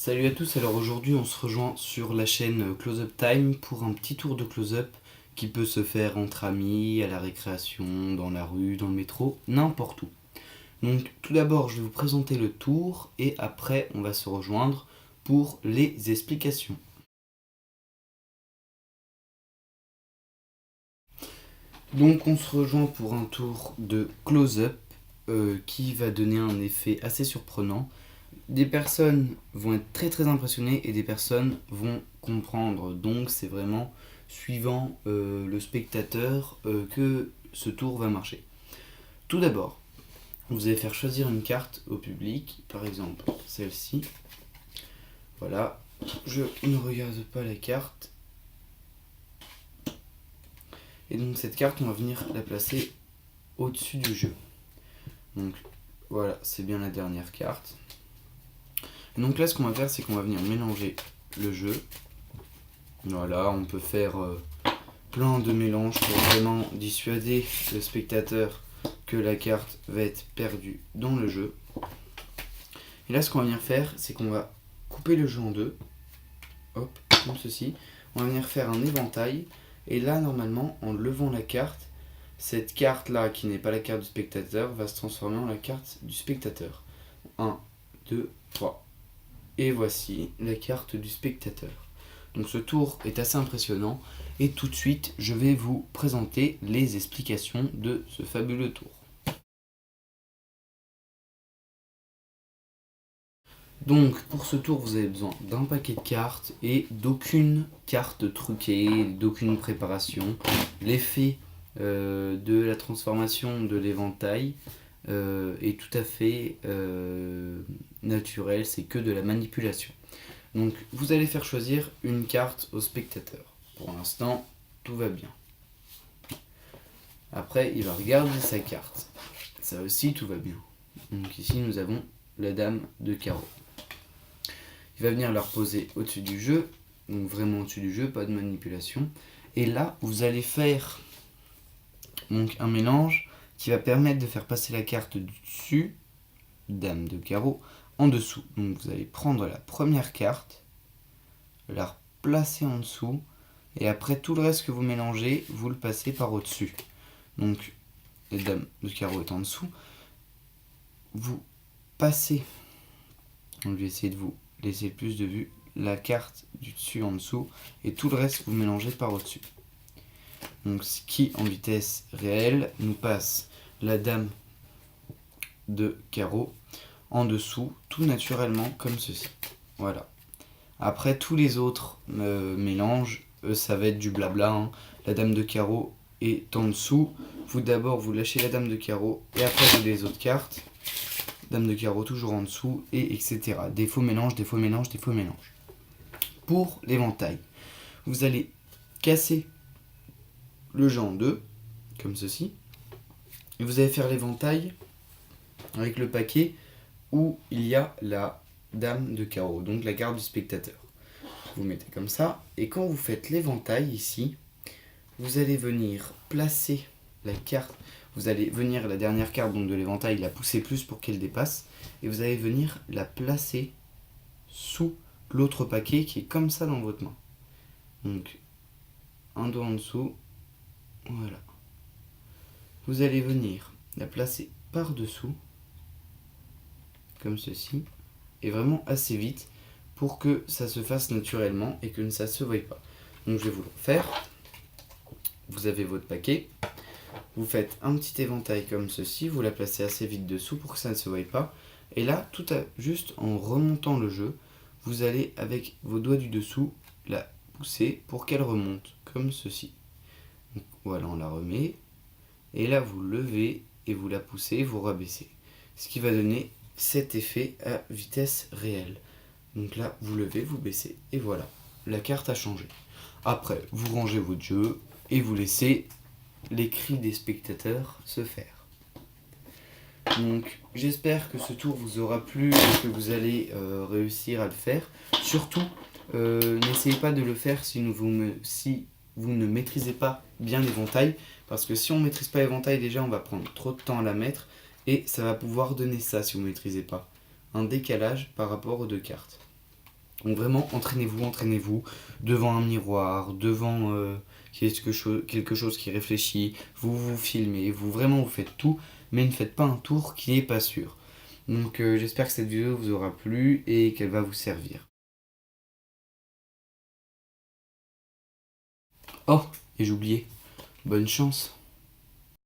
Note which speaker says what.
Speaker 1: Salut à tous, alors aujourd'hui on se rejoint sur la chaîne Close Up Time pour un petit tour de close-up qui peut se faire entre amis, à la récréation, dans la rue, dans le métro, n'importe où. Donc tout d'abord je vais vous présenter le tour et après on va se rejoindre pour les explications. Donc on se rejoint pour un tour de close-up qui va donner un effet assez surprenant. Des personnes vont être très impressionnées et des personnes vont comprendre. Donc c'est vraiment suivant le spectateur que ce tour va marcher. Tout d'abord, vous allez faire choisir une carte au public, par exemple celle-ci. Voilà, je ne regarde pas la carte. Et donc cette carte, on va venir la placer au-dessus du jeu. Donc voilà, c'est bien la dernière carte. Et donc là, ce qu'on va faire, c'est qu'on va venir mélanger le jeu. Voilà, on peut faire plein de mélanges pour vraiment dissuader le spectateur que la carte va être perdue dans le jeu. Et là, ce qu'on va venir faire, c'est qu'on va couper le jeu en deux. Hop, comme ceci. On va venir faire un éventail. Et là, normalement, en levant la carte, cette carte-là, qui n'est pas la carte du spectateur, va se transformer en la carte du spectateur. 1, 2, 3. Et voici la carte du spectateur. Donc ce tour est assez impressionnant et tout de suite je vais vous présenter les explications de ce fabuleux tour. Donc pour ce tour vous avez besoin d'un paquet de cartes et d'aucune carte truquée, d'aucune préparation. L'effet de la transformation de l'éventail est tout à fait naturel, c'est que de la manipulation. Donc vous allez faire choisir une carte au spectateur. Pour l'instant, tout va bien. Après, il va regarder sa carte. Ça aussi, tout va bien. Donc ici, nous avons la dame de carreau. Il va venir la reposer au-dessus du jeu. Donc vraiment au-dessus du jeu, pas de manipulation. Et là, vous allez faire donc, un mélange qui va permettre de faire passer la carte du dessus, dame de carreau, en dessous. Donc vous allez prendre la première carte, la replacer en dessous, et après tout le reste que vous mélangez, vous le passez par au-dessus. Donc, la dame de carreau est en dessous. Vous passez, je vais essayer de vous laisser le plus de vue, la carte du dessus en dessous, et tout le reste vous mélangez par au-dessus. Donc, ce qui, en vitesse réelle, nous passe la dame de carreau en dessous, tout naturellement, comme ceci. Voilà. Après, tous les autres mélanges, ça va être du blabla. Hein. La dame de carreau est en dessous. Vous d'abord, vous lâchez la dame de carreau et après, vous les autres cartes. Dame de carreau toujours en dessous et etc. Des faux mélanges, des faux mélanges, des faux mélanges. Pour l'éventail, vous allez casser le jeu en deux, comme ceci. Et vous allez faire l'éventail avec le paquet où il y a la dame de carreau, donc la carte du spectateur. Vous mettez comme ça, et quand vous faites l'éventail ici, vous allez venir placer la carte, vous allez venir la dernière carte donc de l'éventail, la pousser plus pour qu'elle dépasse, et vous allez venir la placer sous l'autre paquet qui est comme ça dans votre main. Donc, un doigt en dessous, voilà. Vous allez venir la placer par-dessous, comme ceci, et vraiment assez vite pour que ça se fasse naturellement et que ça ne se voie pas. Donc je vais vous le refaire. Vous avez votre paquet, vous faites un petit éventail comme ceci, vous la placez assez vite dessous pour que ça ne se voie pas. Et là, juste en remontant le jeu, vous allez avec vos doigts du dessous la pousser pour qu'elle remonte comme ceci. Donc, voilà, on la remet. Et là, vous levez et vous la poussez, vous rabaissez. Ce qui va donner cet effet à vitesse réelle. Donc là, vous levez, vous baissez, et voilà, la carte a changé. Après, vous rangez votre jeu et vous laissez les cris des spectateurs se faire. Donc, j'espère que ce tour vous aura plu et que vous allez réussir à le faire. Surtout, n'essayez pas de le faire si vous ne maîtrisez pas bien l'éventail, parce que si on ne maîtrise pas l'éventail, déjà, on va prendre trop de temps à la mettre, et ça va pouvoir donner ça si vous ne maîtrisez pas. Un décalage par rapport aux deux cartes. Donc vraiment, entraînez-vous devant un miroir, devant quelque chose qui réfléchit, vous filmez, vous faites tout, mais ne faites pas un tour qui n'est pas sûr. Donc j'espère que cette vidéo vous aura plu et qu'elle va vous servir. Oh, et j'ai oublié, bonne chance.